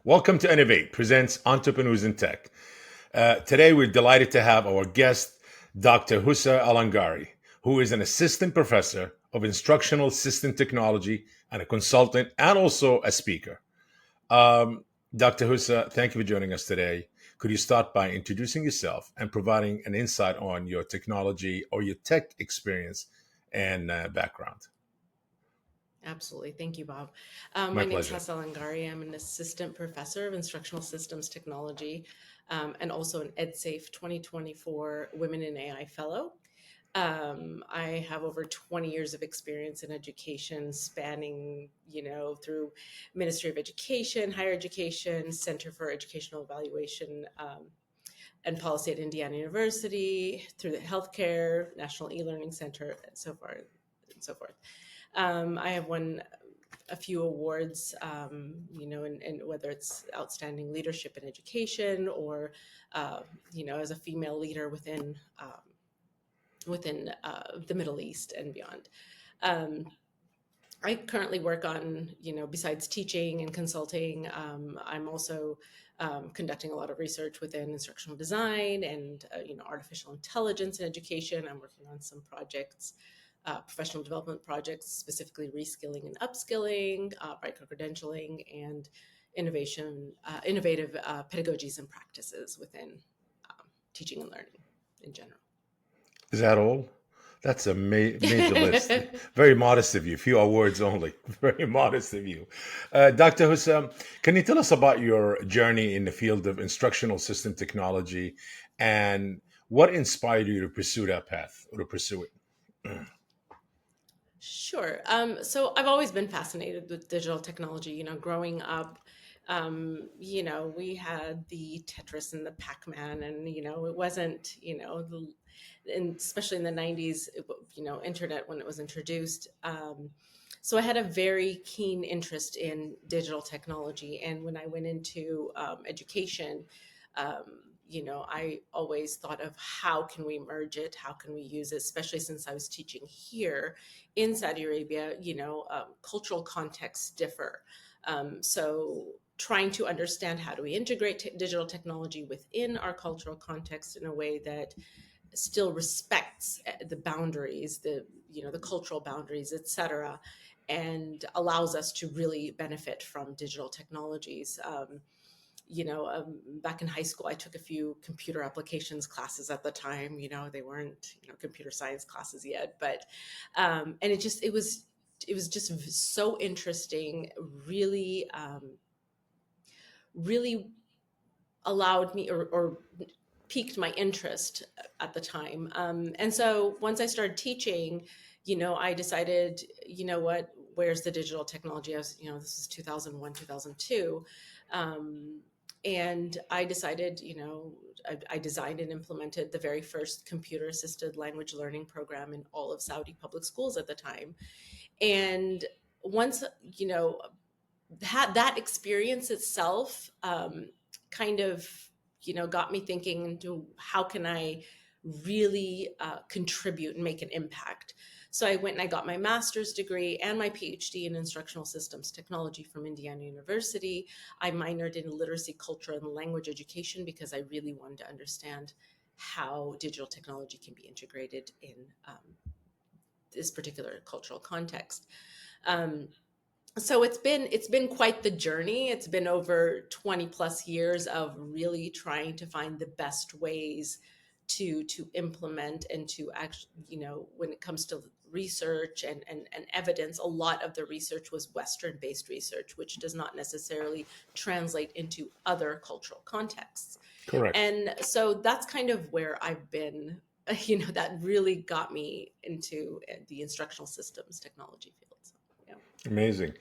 Welcome to Innovate, presents Entrepreneurs in Tech. Today, we're delighted to have our guest, Dr. Husa Alangari, who is an assistant professor of instructional system technology and a consultant and also a speaker. Um, Dr. Husa, thank you for joining us today. Could you start by introducing yourself and providing an insight on your technology or your tech experience and background? Absolutely. Thank you, Bob. My My name is pleasure. Husa Alangari. I'm an assistant professor of instructional systems technology and also an EdSafe 2024 Women in AI Fellow. I have over 20 years of experience in education, spanning, through Ministry of Education, Higher Education, Center for Educational Evaluation and Policy at Indiana University, through the healthcare, National E-Learning Center, and so far and so forth. I have won a few awards, and whether it's outstanding leadership in education or, as a female leader within the Middle East and beyond. Um, I currently work on, besides teaching and consulting, I'm also conducting a lot of research within instructional design and, artificial intelligence in education. I'm working on some projects, professional development projects, specifically reskilling and upskilling, micro-credentialing, and innovative pedagogies and practices within teaching and learning in general. Is that all? That's a major list. Very modest of you. Few awards only. Very modest of you. Dr. Hussam, can you tell us about your journey in the field of instructional system technology and what inspired you to pursue that path or to pursue it? Sure. So I've always been fascinated with digital technology. Growing up, we had the Tetris and the Pac-Man, and it wasn't, and especially in the '90s, internet when it was introduced. So I had a very keen interest in digital technology, and when I went into education. Um, I always thought of how can we merge it, how can we use it, especially since I was teaching here in Saudi Arabia. Cultural contexts differ. So trying to understand how do we integrate digital technology within our cultural context in a way that still respects the boundaries, the cultural boundaries, etc., and allows us to really benefit from digital technologies. Back in high school, I took a few computer applications classes at the time. They weren't, computer science classes yet, but and it was just so interesting. Really, really allowed me or piqued my interest at the time. And so once I started teaching, I decided, what, where's the digital technology? This is 2001, 2002. Um, and I decided, I designed and implemented the very first computer assisted language learning program in all of Saudi public schools at the time. And once, had that experience itself, kind of, got me thinking into how can I really contribute and make an impact. So I went and I got my master's degree and my PhD in instructional systems technology from Indiana University. I minored in literacy, culture, and language education because I really wanted to understand how digital technology can be integrated in this particular cultural context. Um, so it's been quite the journey. It's been over 20 plus years of really trying to find the best ways to implement and to actually, when it comes to research and evidence, a lot of the research was Western based research, which does not necessarily translate into other cultural contexts. Correct. And so that's kind of where I've been, that really got me into the instructional systems technology field. So, yeah. Amazing.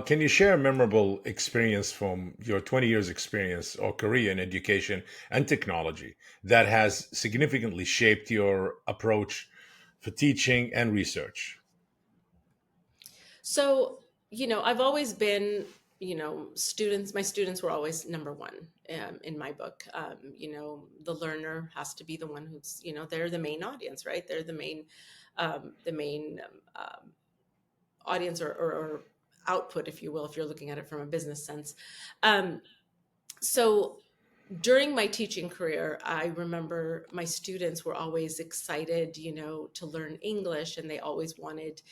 Can you share a memorable experience from your 20 years experience or career in education and technology that has significantly shaped your approach for teaching and research? So, I've always been, my students were always number one in my book. The learner has to be the one who's, they're the main audience, right? They're the main audience or output, if you will, if you're looking at it from a business sense. Um, so during my teaching career, I remember my students were always excited, to learn English, and they always wanted,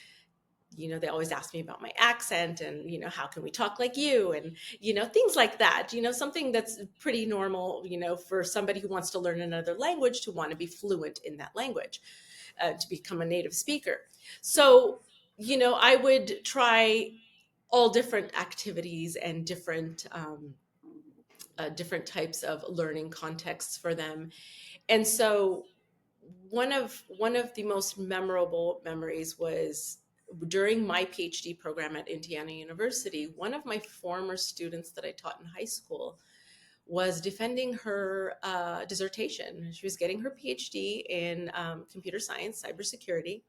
they always asked me about my accent and, how can we talk like you? And, things like that, something that's pretty normal, for somebody who wants to learn another language to want to be fluent in that language, to become a native speaker. So, I would try all different activities and different types of learning contexts for them. And so one of the most memorable memories was during my PhD program at Indiana University. One of my former students that I taught in high school was defending her dissertation. She was getting her PhD in computer science, cybersecurity.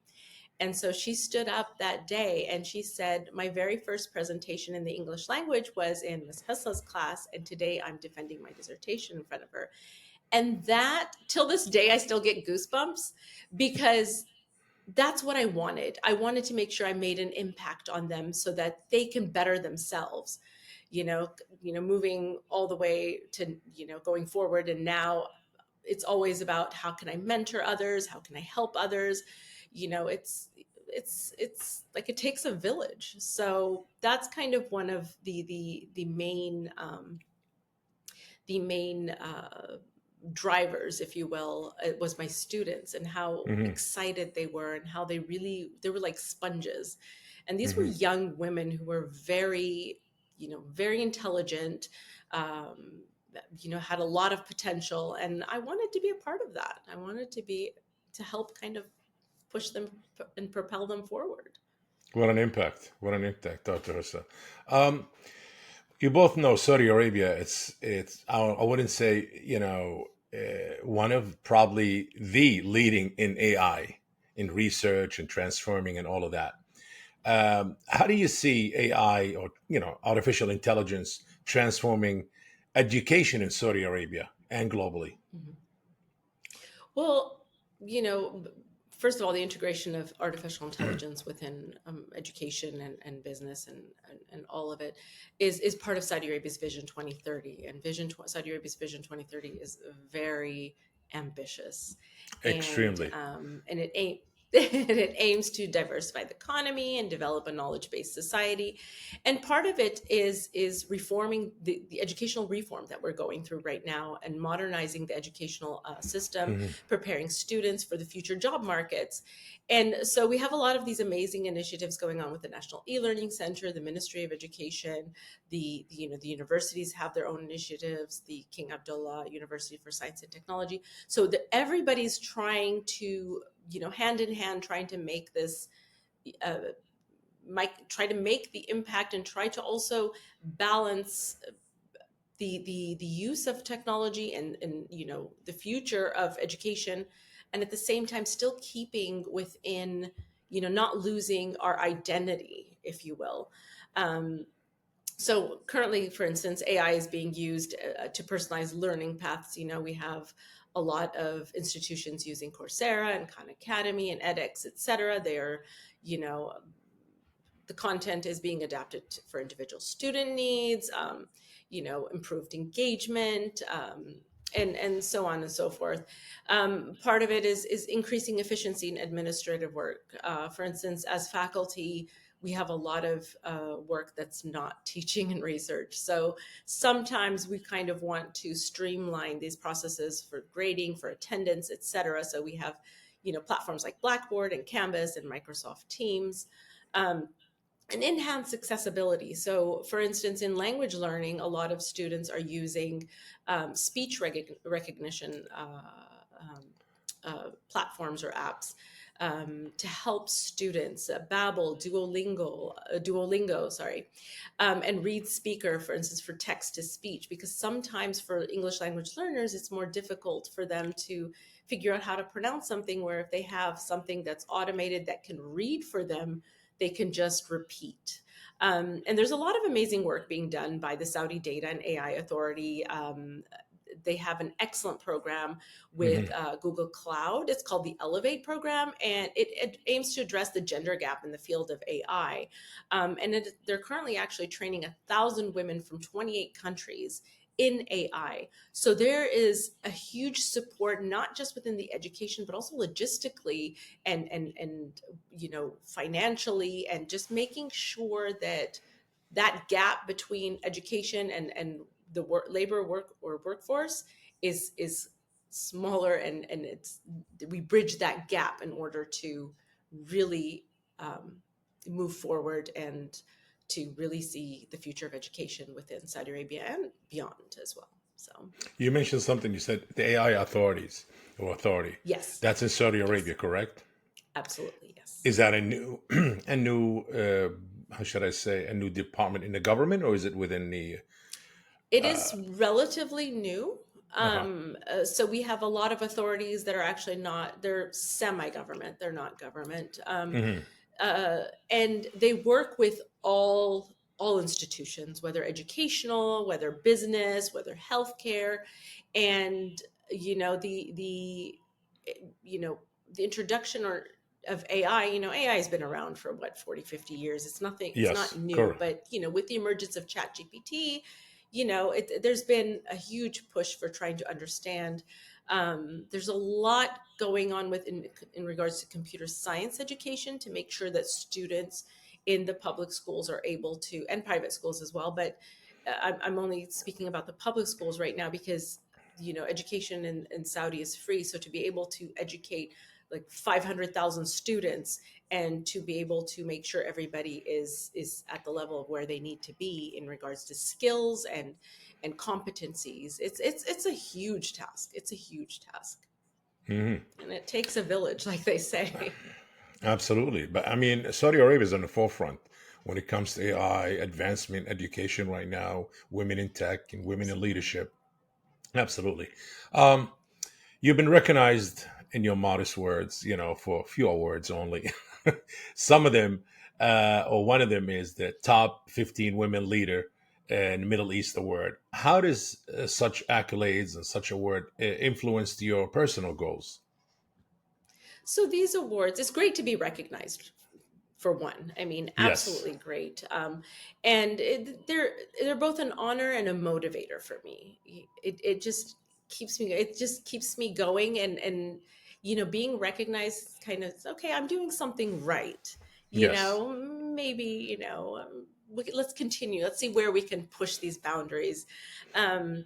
And so she stood up that day and she said, my very first presentation in the English language was in Ms. Hussa's class, and today I'm defending my dissertation in front of her. And that, till this day, I still get goosebumps, because that's what I wanted. I wanted to make sure I made an impact on them so that they can better themselves, moving all the way to, going forward. And now it's always about how can I mentor others? How can I help others? It's like it takes a village. So that's kind of one of the main drivers, if you will. It was my students and how Hmm. excited they were, and how they were like sponges. And these were Hmm. young women who were very, very intelligent, had a lot of potential. And I wanted to be a part of that. I wanted to help kind of push them and propel them forward. What an impact! What an impact, Dr. Hussa. Um, you both know Saudi Arabia. I wouldn't say one of probably the leading in AI, in research and transforming and all of that. How do you see AI, or artificial intelligence, transforming education in Saudi Arabia and globally? Mhm. Well, you know, first of all, the integration of artificial intelligence within education and business and all of it is part of Saudi Arabia's Vision 2030. And Saudi Arabia's Vision 2030 is very ambitious, and Extremely. and it aims to diversify the economy and develop a knowledge-based society. And part of it is reforming the educational reform that we're going through right now, and modernizing the educational system, Hmm. preparing students for the future job markets. And so we have a lot of these amazing initiatives going on with the National E-Learning Center, the Ministry of Education, the universities have their own initiatives, the King Abdullah University for Science and Technology. So everybody's trying to, hand in hand, trying to make this, uh, try to make the impact, and try to also balance the use of technology and the future of education, and at the same time still keeping within, not losing our identity, if you will. So currently, for instance, AI is being used to personalize learning paths. We have a lot of institutions using Coursera and Khan Academy and edX, et cetera. They're, you know the content is being adapted for individual student needs, improved engagement, and so on and so forth. Part of it is increasing efficiency in administrative work. For instance, as faculty, we have a lot of work that's not teaching and research. So sometimes we kind of want to streamline these processes for grading, for attendance, et cetera. So we have, platforms like Blackboard and Canvas and Microsoft Teams. Um, and enhance accessibility. So, for instance, in language learning, a lot of students are using speech recognition platforms or apps to help students. Babbel, Duolingo, sorry, and Read Speaker, for instance, for text to speech. Because sometimes for English language learners, it's more difficult for them to figure out how to pronounce something. Where if they have something that's automated that can read for them, they can just repeat. And there's a lot of amazing work being done by the Saudi Data and AI Authority. they have an excellent program with Hmm. Google Cloud. It's called the Elevate program, and it aims to address the gender gap in the field of AI. They're currently actually training 1,000 women from 28 countries in AI. So there is a huge support, not just within the education, but also logistically and financially, and just making sure that that gap between education and the workforce is smaller, and it's we bridge that gap in order to really um, move forward and to really see the future of education within Saudi Arabia and beyond as well. So You mentioned something. You said the AI authorities or authority. yes, That's in Saudi yes, Arabia, correct? absolutely, yes. Is that a new, a new, how should I say, a new department in the government, or is it within the? It Uh, is relatively new. uh-huh. So we have a lot of authorities that are actually not, they're semi-government, they're not government. Hmm. And they work with all institutions, whether educational, whether business, whether healthcare. And, you know, the introduction of AI, AI has been around for what, 40, 50 years. It's nothing, it's not Yes, new, correct. but, with the emergence of Chat GPT, there's been a huge push for trying to understand. There's a lot going on in regards to computer science education to make sure that students in the public schools are able to, and private schools as well. But I'm only speaking about the public schools right now because education in Saudi is free. So to be able to educate like 500,000 students and to be able to make sure everybody is at the level of where they need to be in regards to skills and competencies, it's a huge task. It's a huge task, Hmm. and it takes a village, like they say. Absolutely. But I mean, Saudi Arabia is on the forefront when it comes to AI advancement, education right now, women in tech and women in leadership. Absolutely. Um, you've been recognized in your modest words, for fewer words only. Some of them, or one of them is the top 15 women leader in Middle East award. How does such accolades and such award influence your personal goals? So these awards, it's great to be recognized, for one. I mean, Yes. absolutely great. And they're both an honor and a motivator for me. It just keeps me going, and being recognized kind of, okay, I'm doing something right. Yes. Maybe let's continue. Let's see where we can push these boundaries. Um,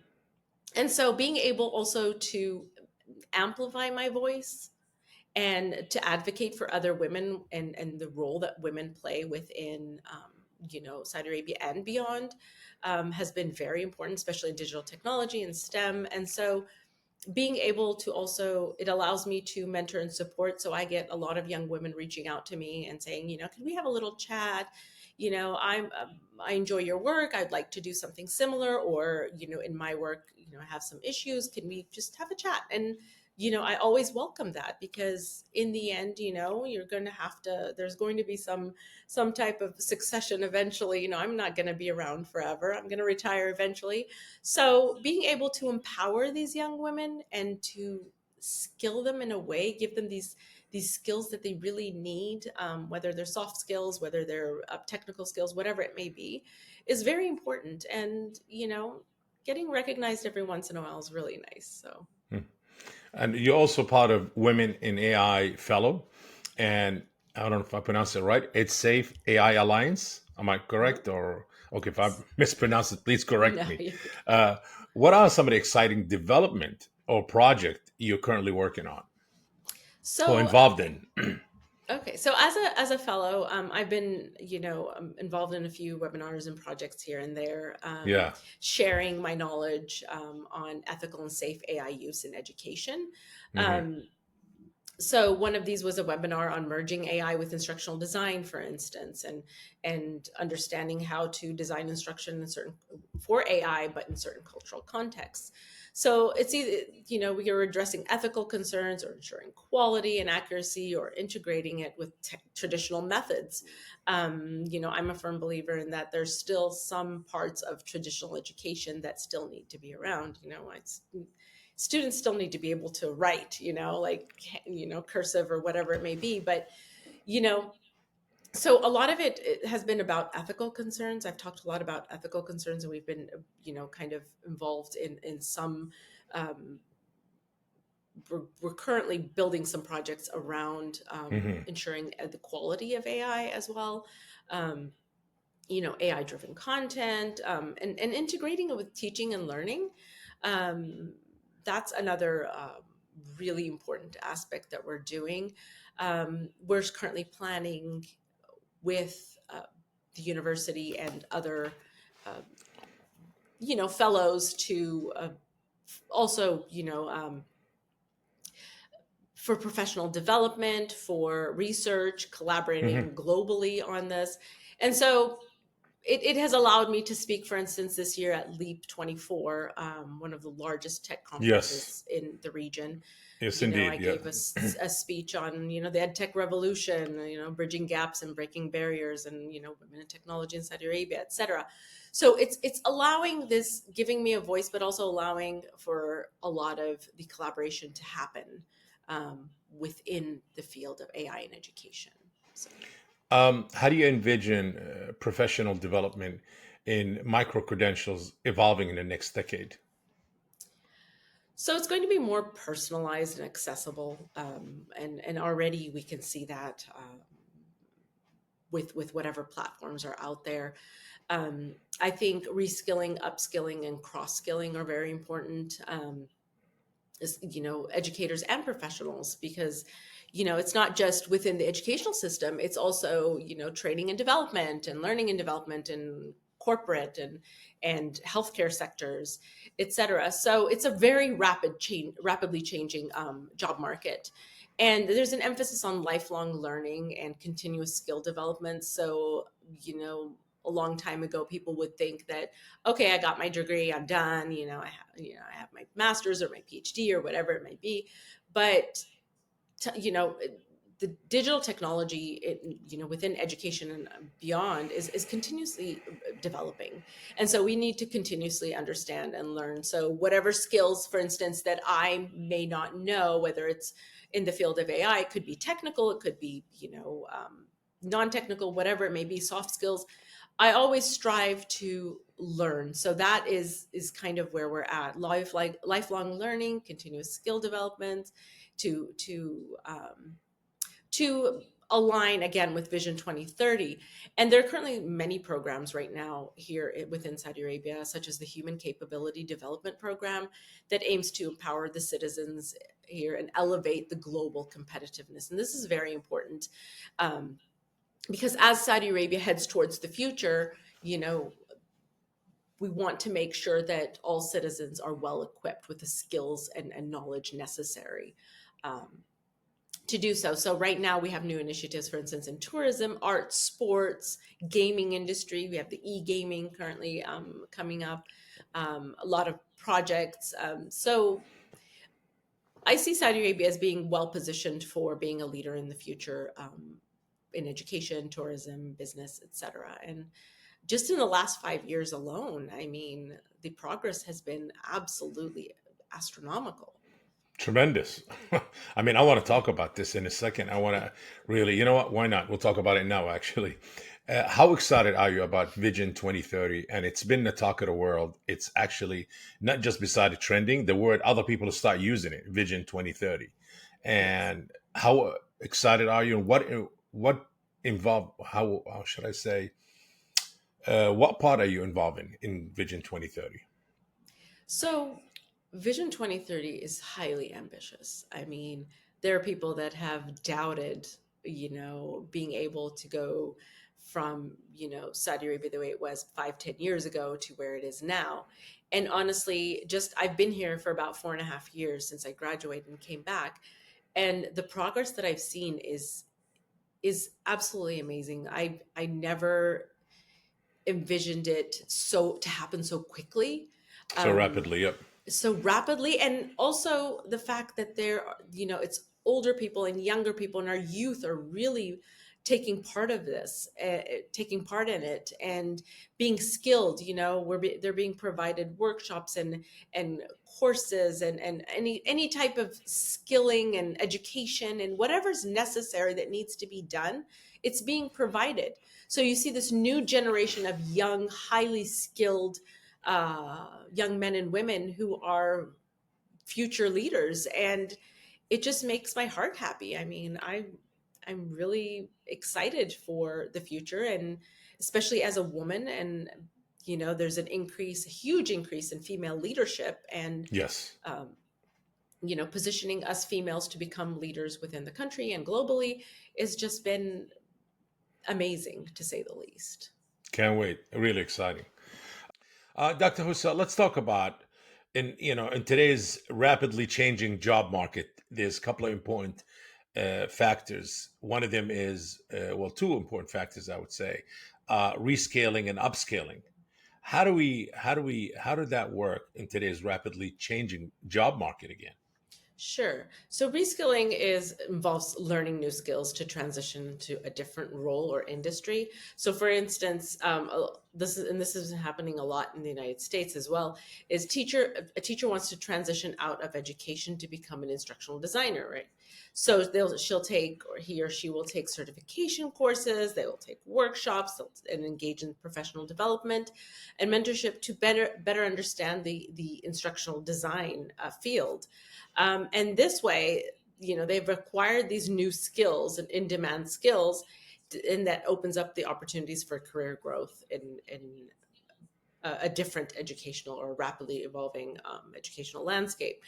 and so being able also to amplify my voice and to advocate for other women and the role that women play within Saudi Arabia and beyond, has been very important, especially in digital technology and STEM. And so being able to also, it allows me to mentor and support. So I get a lot of young women reaching out to me and saying, can we have a little chat? I enjoy your work, I'd like to do something similar, or in my work, I have some issues, can we just have a chat? And I always welcome that, because in the end, you're going to have to, there's going to be some type of succession eventually. I'm not going to be around forever, I'm going to retire eventually. So being able to empower these young women and to skill them in a way, give them these skills that they really need, whether they're soft skills, whether they're technical skills, whatever it may be, is very important. And getting recognized every once in a while is really nice. So And you're also part of Women in AI Fellow. And I don't know if I pronounced it right. It's Safe AI Alliance. Am I mhm. correct? Or, okay, if I Yes. mispronounced it, please correct No, me. you're Uh, what are some of the exciting development or project you're currently working on or so involved in? okay, so as a fellow, I've been involved in a few webinars and projects here and there, Yeah. sharing my knowledge on ethical and safe AI use in education. Hmm. Um, So one of these was a webinar on merging AI with instructional design, for instance, and understanding how to design instruction in certain for AI, but in certain cultural contexts. So it's either, we are addressing ethical concerns or ensuring quality and accuracy or integrating it with traditional methods. I'm a firm believer in that there's still some parts of traditional education that still need to be around. It's students still need to be able to write, cursive or whatever it may be. But, you know, so a lot of it has been about ethical concerns. I've talked a lot about ethical concerns, and we've been, kind of involved in some. Um, we're currently building some projects around Hmm. ensuring the quality of AI as well. Um, AI driven content, and integrating it with teaching and learning. Um, that's another really important aspect that we're doing. We're currently planning with the university and other, uh, fellows to also, for professional development, for research, Hmm. collaborating globally on this. And so it has allowed me to speak, for instance, this year at Leap 24, one of the largest tech Yes. conferences in the region. Yes, I indeed. Yeah. gave a speech on, the ed tech revolution, bridging gaps and breaking barriers, and, women in technology in Saudi Arabia, et cetera. So it's allowing this, giving me a voice, but also allowing for a lot of the collaboration to happen within the field of AI in education. So. How do you envision professional development in micro credentials evolving in the next decade? So it's going to be more personalized and accessible, and already we can see that with whatever platforms are out there. I think reskilling, upskilling, and cross skilling are very important. Educators and professionals, because it's not just within the educational system, it's also training and development and learning and development and corporate and healthcare sectors, etc. So it's a very rapidly changing job market, and there's an emphasis on lifelong learning and continuous skill development. So a long time ago, people would think that, okay, I got my degree, I'm done. I have my master's or my PhD or whatever it may be. But t- you know, the digital technology, within education and beyond, is continuously developing, and so we need to continuously understand and learn. So whatever skills, for instance, that I may not know, whether it's in the field of AI, it could be technical, it could be non-technical, whatever it may be, soft skills, I always strive to learn. So that is kind of where we're at. Lifelong learning, continuous skill development, to align again with Vision 2030. And there are currently many programs right now here within Saudi Arabia, such as the Human Capability Development Program, that aims to empower the citizens here and elevate the global competitiveness. And this is very important. Because as Saudi Arabia heads towards the future, we want to make sure that all citizens are well equipped with the skills and knowledge necessary um, to do so. So right now we have new initiatives, for instance, in tourism, arts, sports, gaming industry. We have the e-gaming currently coming up, a lot of projects. So I see Saudi Arabia as being well positioned for being a leader in the future, in education, tourism, business, etc. And just in the last 5 years alone, I mean, the progress has been absolutely astronomical. Tremendous. I mean, I want to talk about this in a second. I want to really, you know what? Why not? We'll talk about it now, actually. How excited are you about Vision 2030? And it's been the talk of the world. It's actually not just beside the trending, the word other people to start using it, Vision 2030. Yes. And how excited are you? And what involved, how should I say, what part are you involved in Vision 2030? So, Vision 2030 is highly ambitious. I mean, there are people that have doubted, being able to go from, Saudi Arabia the way it was 5, 10 years ago to where it is now. And honestly, just I've been here for about 4.5 years since I graduated and came back. And the progress that I've seen is absolutely amazing. I never envisioned it so to happen so quickly. So Um, rapidly. Yep. so rapidly, and also the fact that it's older people and younger people and our youth are really taking part of this, taking part in it and being skilled. They're being provided workshops and courses and any type of skilling and education and whatever's necessary that needs to be done, it's being provided. So you see this new generation of young, highly skilled young men and women who are future leaders, and it just makes my heart happy. I mean, I'm really excited for the future, and especially as a woman. And there's a huge increase in female leadership, and Yes. um, positioning us females to become leaders within the country and globally has just been amazing, to say the least. Can't wait. Really exciting. Dr. Husa, let's talk about in today's rapidly changing job market. There's a couple of important factors. One of them is two important factors, I would say, rescaling and upscaling. How did that work in today's rapidly changing job market again? Sure. So reskilling involves learning new skills to transition to a different role or industry. So, for instance, this is happening a lot in the United States as well. Is a teacher wants to transition out of education to become an instructional designer, right? So she'll take, or he or she will take certification courses. They will take workshops and engage in professional development and mentorship to better understand the instructional design field. And this way, they've acquired these new skills and in demand skills, and that opens up the opportunities for career growth in a different educational or rapidly evolving educational landscape.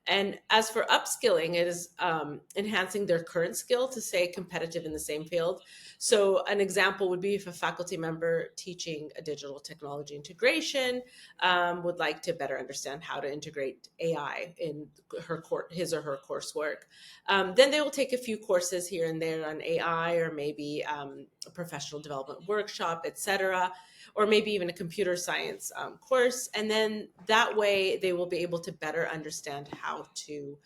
And as for upskilling, it is enhancing their current skill to stay competitive in the same field. So, an example would be if a faculty member teaching a digital technology integration would like to better understand how to integrate AI in his or her coursework. Then they will take a few courses here and there on AI, or maybe a professional development workshop, etc., or maybe even a computer science course. And then that way they will be able to better understand how to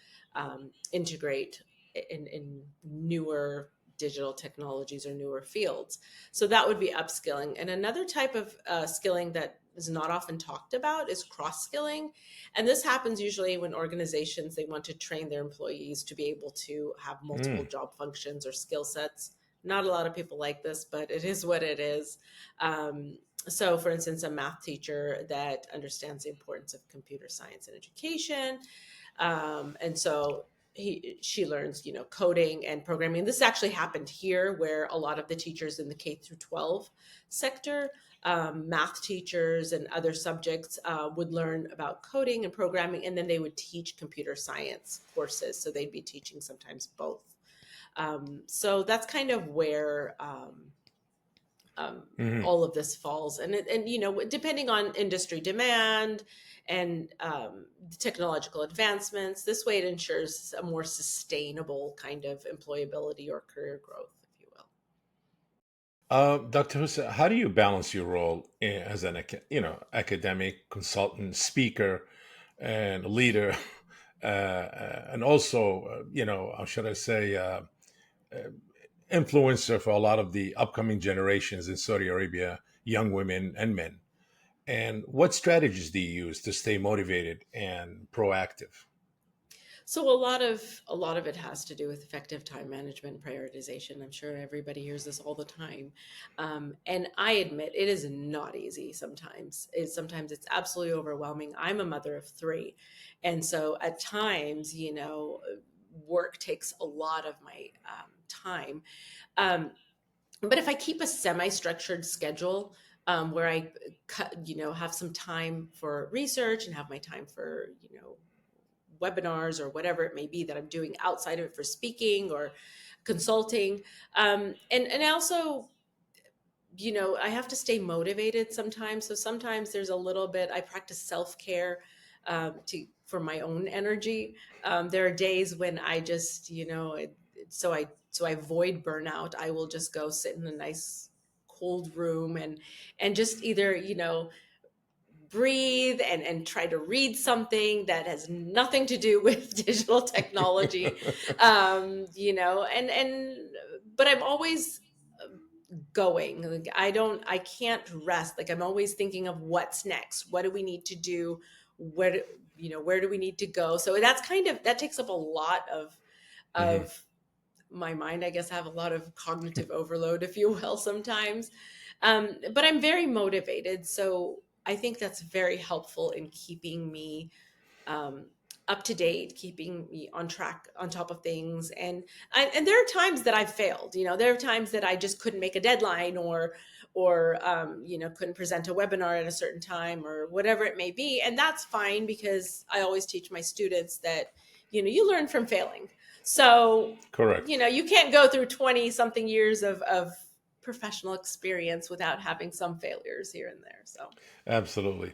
integrate in newer digital technologies or newer fields. So that would be upskilling. And another type of skilling that is not often talked about is cross skilling. And this happens usually when organizations, they want to train their employees to be able to have multiple Mm, job functions or skill sets. Not a lot of people like this, but it is what it is. So, for instance, a math teacher that understands the importance of computer science and education, and so she learns, coding and programming. This actually happened here, where a lot of the teachers in the K through 12 sector, math teachers and other subjects, would learn about coding and programming, and then they would teach computer science courses. So they'd be teaching sometimes both. So that's kind of where mhm. all of this falls, and depending on industry demand and technological advancements, this way it ensures a more sustainable kind of employability or career growth, if you will. Dr. Husa, how do you balance your role as an academic consultant, speaker, and leader, and also how should I say, influencer for a lot of the upcoming generations in Saudi Arabia, young women and men? And what strategies do you use to stay motivated and proactive? So a lot of it has to do with effective time management and prioritization. I'm sure everybody hears this all the time, and I admit it is not easy. Sometimes it's absolutely overwhelming. I'm a mother of three, and so at times, work takes a lot of my time. Um, but if I keep a semi-structured schedule, where I have some time for research and have my time for webinars or whatever it may be that I'm doing outside of it for speaking or consulting. And also, I have to stay motivated sometimes. So sometimes there's a little bit, I practice self care. for my own energy. There are days when I just, so I avoid burnout. I will just go sit in a nice cold room and just either, breathe and try to read something that has nothing to do with digital technology. And but I'm always going. Like, I can't rest. Like, I'm always thinking of what's next. What do we need to do? Where do we need to go? So that takes up a lot Hmm. of my mind. I guess I have a lot of cognitive overload, if you will, sometimes. But I'm very motivated. So I think that's very helpful in keeping me um, up to date, keeping me on track, on top of things. And there are times that I've failed. There are times that I just couldn't make a deadline, or couldn't present a webinar at a certain time, or whatever it may be. And that's fine, because I always teach my students that you learn from failing. So Correct. you can't go through 20 something years of professional experience without having some failures here and there. So Absolutely.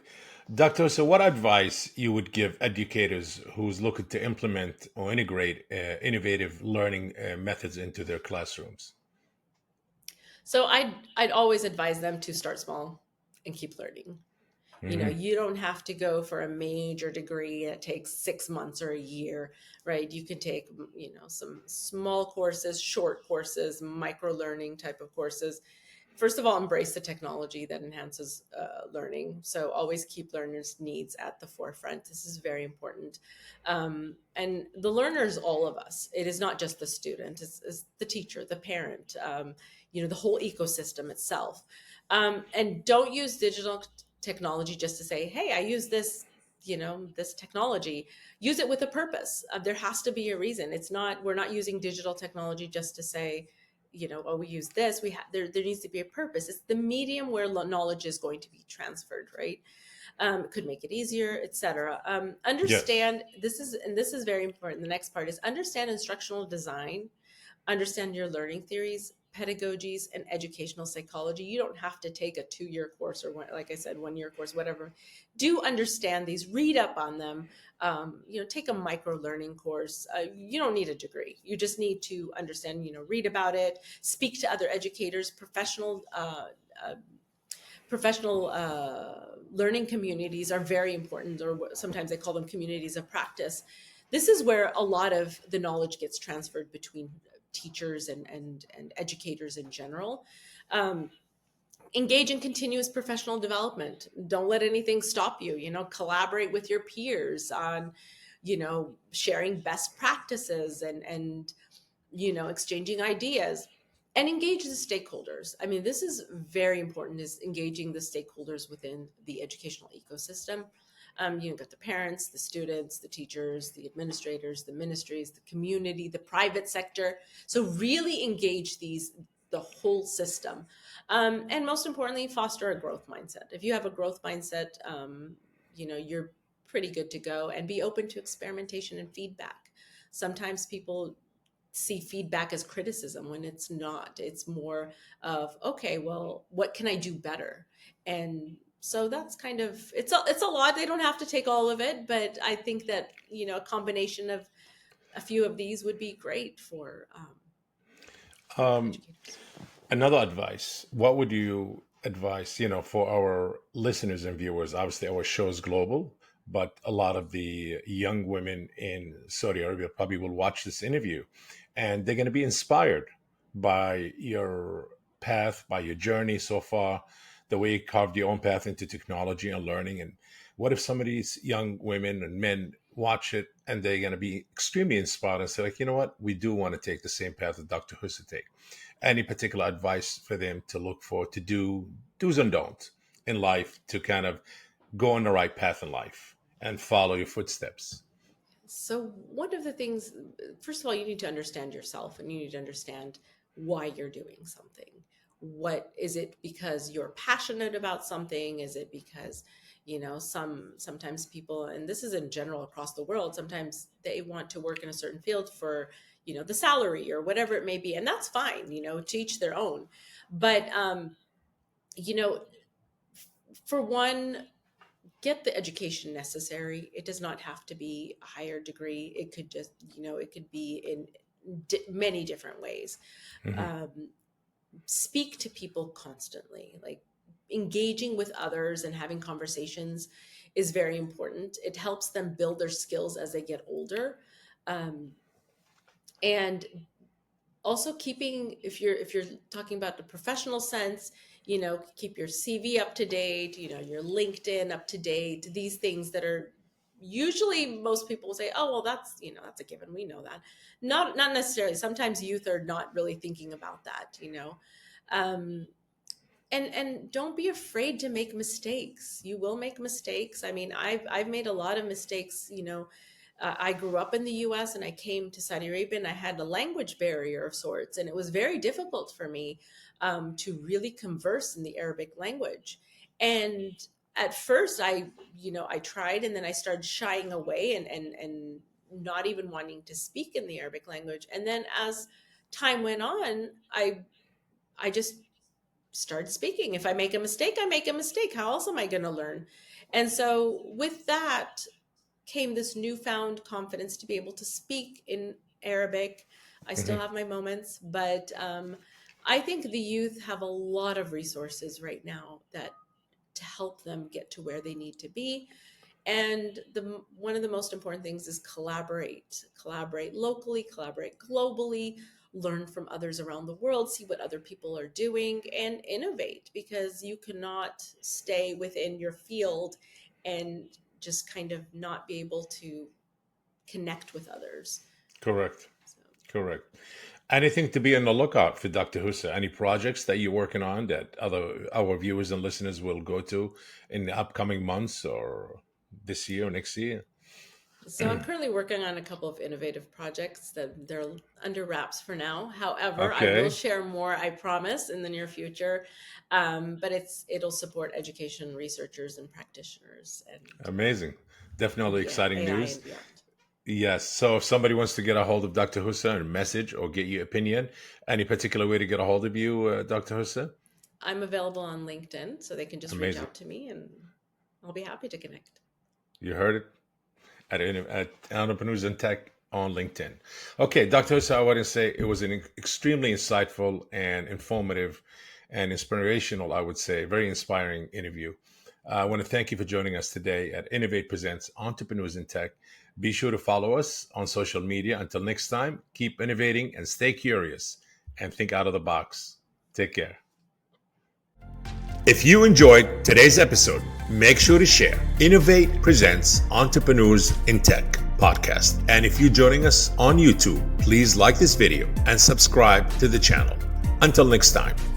Doctor, so what advice you would give educators who's looking to implement or integrate innovative learning methods into their classrooms? So I'd always advise them to start small and keep learning. Hmm. You don't have to go for a major degree that takes 6 months or a year, right? You can take, some small courses, short courses, micro learning type of courses. First of all, embrace the technology that enhances learning. So always keep learners' needs at the forefront. This is very important. And the learner is all of us. It is not just the student, it's the teacher, the parent, the whole ecosystem itself. And don't use digital technology just to say, hey, I use this technology. Use it with a purpose. There has to be a reason. We're not using digital technology just to say, oh, we use this. There needs to be a purpose. It's the medium where knowledge is going to be transferred, right? It could make it easier, etc. Yes. Understand this is very important. The next part is understand instructional design, understand your learning theories, pedagogies, and educational psychology. You don't have to take a 2-year course, or like I said, 1-year course, whatever. Do understand these, read up on them. Take a micro learning course. You don't need a degree. You just need to understand, read about it, speak to other educators, professional learning communities are very important, or sometimes I call them communities of practice. This is where a lot of the knowledge gets transferred between teachers and educators in general. Um, Engage in continuous professional development. Don't let anything stop you. Collaborate with your peers on, sharing best practices and exchanging ideas, and engage the stakeholders. I mean, this is very important, is engaging the stakeholders within the educational ecosystem. You've got the parents, the students, the teachers, the administrators, the ministries, the community, the private sector. So really engage the whole system. And most importantly, foster a growth mindset. If you have a growth mindset, you're pretty good to go, and be open to experimentation and feedback. Sometimes people see feedback as criticism when it's not. It's more of, okay, well, what can I do better? And so that's kind of, it's a lot. They don't have to take all of it, but I think that a combination of a few of these would be great for educators. Another advice, what would you advise, for our listeners and viewers? Obviously, our show is global, but a lot of the young women in Saudi Arabia probably will watch this interview, and they're going to be inspired by your path, by your journey so far, the way you carved your own path into technology and learning. And what if some of these young women and men watch it and they're going to be extremely inspired and say, like, you know what, we do want to take the same path that Dr. Husa take? Any particular advice for them to look for, to do do's and don'ts in life, to kind of go on the right path in life and follow your footsteps? So, one of the things, first of all, you need to understand yourself, and you need to understand why you're doing something. What is it? Because you're passionate about something? Is it because, sometimes people, and this is in general across the world, sometimes they want to work in a certain field for, the salary or whatever it may be. And that's fine, to each their own. But, you know, for one, get the education necessary. It does not have to be a higher degree. It could just, it could be in many different ways. Mm-hmm. Speak to people constantly, like engaging with others and having conversations is very important. It helps them build their skills as they get older. Um, and also keeping, if you're talking about the professional sense, keep your CV up to date, your LinkedIn up to date, these things that are usually, most people will say, oh well, that's a given, we know that. Not necessarily. Sometimes youth are not really thinking about that. um, and don't be afraid to make mistakes. You will make mistakes. I mean, I've made a lot of mistakes. I grew up in the US and I came to Saudi Arabia, and I had a language barrier of sorts, and it was very difficult for me to really converse in the Arabic language. And at first I tried, and then I started shying away and not even wanting to speak in the Arabic language. And then as time went on, I just started speaking. If I make a mistake, I make a mistake. How else am I going to learn? And so with that came this newfound confidence to be able to speak in Arabic. I still Mm-hmm. have my moments, but I think the youth have a lot of resources right now that to help them get to where they need to be. And one of the most important things is collaborate locally, collaborate globally, learn from others around the world, see what other people are doing, and innovate, because you cannot stay within your field and just kind of not be able to connect with others. Correct. So, Correct. Anything to be on the lookout for, Dr. Husa? Any projects that you're working on that our viewers and listeners will go to in the upcoming months or this year or next year? so I'm currently working on a couple of innovative projects that they're under wraps for now. However, I will Okay. share more, I promise, in the near future. But it'll support education researchers and practitioners Amazing. Definitely yeah, exciting AI news. and beyond. Yes. So if somebody wants to get a hold of Dr. Husa and message or get your opinion, any particular way to get a hold of you, Dr. Husa? I'm available on LinkedIn, so they can just reach Amazing. out to me and I'll be happy to connect. You heard it at Entrepreneurs in Tech on LinkedIn. Okay, Dr. Husa, I want to say it was an extremely insightful and informative and inspirational, I would say, very inspiring interview. I want to thank you for joining us today at Innovate Presents Entrepreneurs in Tech. Be sure to follow us on social media. Until next time, keep innovating and stay curious and think out of the box. Take care. If you enjoyed today's episode, make sure to share Innovate Presents Entrepreneurs in Tech podcast. And if you're joining us on YouTube, please like this video and subscribe to the channel. Until next time.